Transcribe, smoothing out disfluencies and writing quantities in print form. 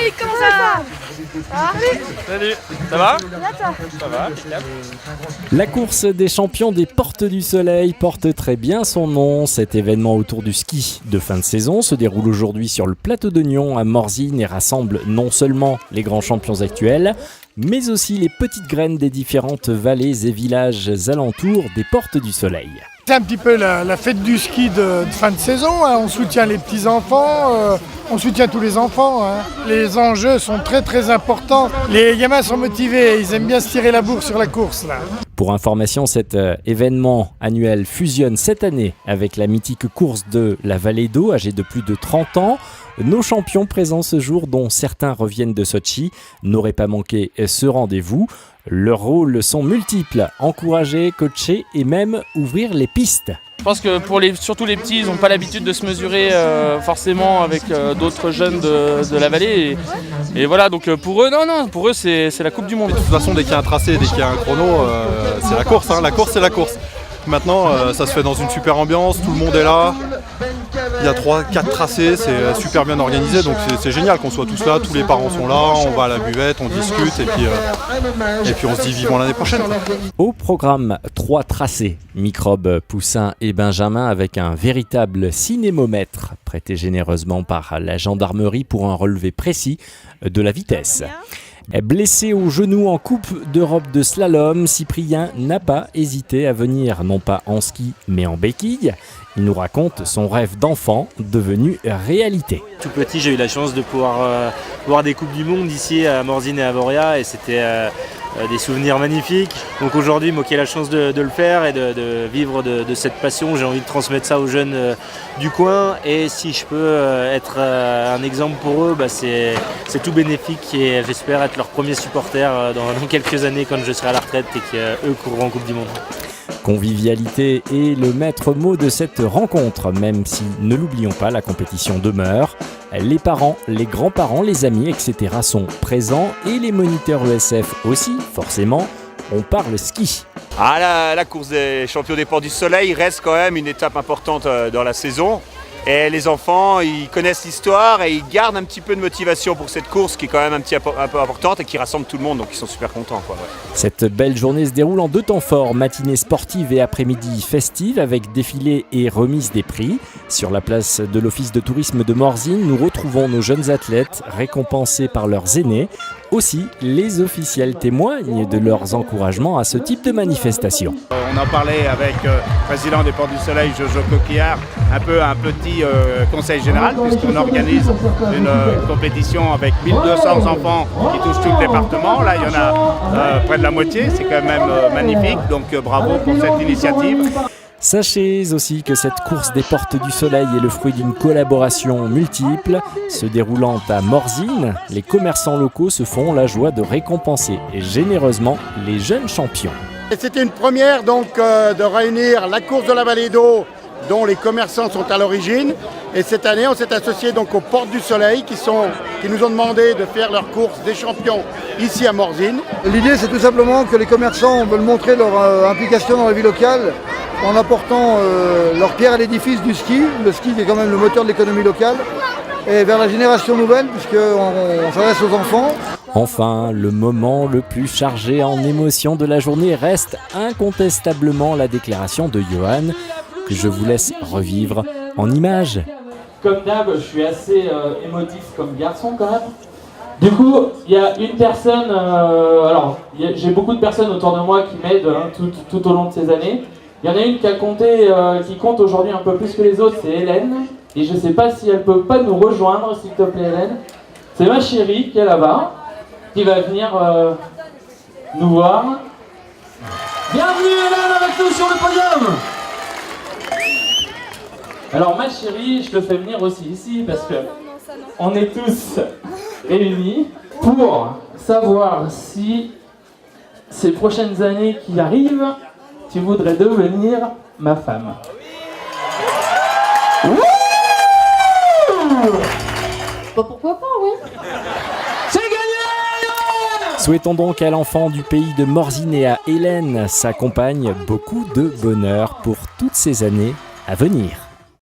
Salut, comment ça va? Salut, ça va? Ça va. La course des champions des Portes du Soleil porte très bien son nom. Cet événement autour du ski de fin de saison se déroule aujourd'hui sur le plateau de Nyon à Morzine et rassemble non seulement les grands champions actuels, mais aussi les petites graines des différentes vallées et villages alentours des Portes du Soleil. C'est un petit peu la fête du ski de fin de saison, hein. On soutient les petits-enfants, on soutient tous les enfants, hein. Les enjeux sont très très importants. Les gamins sont motivés, ils aiment bien se tirer la bourre sur la course là. Pour information, cet événement annuel fusionne cette année avec la mythique course de la Vallée d'Eau, âgée de plus de 30 ans. Nos champions présents ce jour, dont certains reviennent de Sotchi, n'auraient pas manqué ce rendez-vous. Leurs rôles sont multiples, encourager, coacher et même ouvrir les pistes. Je pense que surtout les petits, ils n'ont pas l'habitude de se mesurer forcément avec d'autres jeunes de la vallée. Et voilà, donc pour eux, c'est la Coupe du Monde. De toute façon, dès qu'il y a un tracé, dès qu'il y a un chrono, c'est la course. Hein. La course, c'est la course. Maintenant, ça se fait dans une super ambiance, tout le monde est là. Il y a 3-4 tracés, c'est super bien organisé, donc c'est génial qu'on soit tous là, tous les parents sont là, on va à la buvette, on discute et puis on se dit vivement l'année prochaine. Au programme, 3 tracés, Microbe, Poussin et Benjamin, avec un véritable cinémomètre prêté généreusement par la gendarmerie pour un relevé précis de la vitesse. Blessé au genou en Coupe d'Europe de slalom, Cyprien n'a pas hésité à venir, non pas en ski, mais en béquille. Il nous raconte son rêve d'enfant devenu réalité. Tout petit, j'ai eu la chance de pouvoir voir des Coupes du Monde ici à Morzine et à Voria, et c'était des souvenirs magnifiques. Donc aujourd'hui, moi qui ai la chance de le faire et de vivre de cette passion, j'ai envie de transmettre ça aux jeunes du coin. Et si je peux être un exemple pour eux, c'est tout bénéfique et j'espère être leur premier supporter dans quelques années quand je serai à la retraite et qu'eux courront en Coupe du Monde. Convivialité est le maître mot de cette rencontre, même si, ne l'oublions pas, la compétition demeure. Les parents, les grands-parents, les amis, etc. sont présents et les moniteurs ESF aussi, forcément. On parle ski. La course des champions des Portes du Soleil reste quand même une étape importante dans la saison. Et les enfants, ils connaissent l'histoire et ils gardent un petit peu de motivation pour cette course qui est quand même un peu importante et qui rassemble tout le monde, donc ils sont super contents. Ouais. Cette belle journée se déroule en 2 temps forts, matinée sportive et après-midi festive avec défilé et remise des prix. Sur la place de l'Office de tourisme de Morzine, nous retrouvons nos jeunes athlètes récompensés par leurs aînés. Aussi, les officiels témoignent de leurs encouragements à ce type de manifestation. On en parlait avec le président des Portes du Soleil, Jojo Coquillard, un petit conseil général, puisqu'on organise une compétition avec 1200 enfants qui touchent tout le département. Là, il y en a près de la moitié, c'est quand même magnifique, donc bravo pour cette initiative. Sachez aussi que cette course des Portes du Soleil est le fruit d'une collaboration multiple. Se déroulant à Morzine, les commerçants locaux se font la joie de récompenser généreusement les jeunes champions. C'était une première donc de réunir la course de la Vallée d'Eau dont les commerçants sont à l'origine. Et cette année, on s'est associé donc aux Portes du Soleil qui nous ont demandé de faire leur course des champions ici à Morzine. L'idée, c'est tout simplement que les commerçants veulent montrer leur implication dans la vie locale en apportant leur pierre à l'édifice du ski, le ski qui est quand même le moteur de l'économie locale, et vers la génération nouvelle, puisqu'on s'adresse aux enfants. Enfin, le moment le plus chargé en émotions de la journée reste incontestablement la déclaration de Johan, que je vous laisse revivre en images. Comme d'hab, je suis assez émotif comme garçon quand même. Du coup, il y a une personne, j'ai beaucoup de personnes autour de moi qui m'aident tout au long de ces années. Il y en a une qui compte aujourd'hui un peu plus que les autres, c'est Hélène. Et je ne sais pas si elle peut pas nous rejoindre, s'il te plaît Hélène. C'est ma chérie qui est là-bas, qui va venir nous voir. Bienvenue Hélène avec nous sur le podium. Alors ma chérie, je te fais venir aussi ici parce que on est tous réunis pour savoir si ces prochaines années qui arrivent, tu voudrais devenir ma femme. Pourquoi pas, oui. C'est gagné! Souhaitons donc à l'enfant du pays de Morzine et à Hélène, sa compagne, beaucoup de bonheur pour toutes ces années à venir.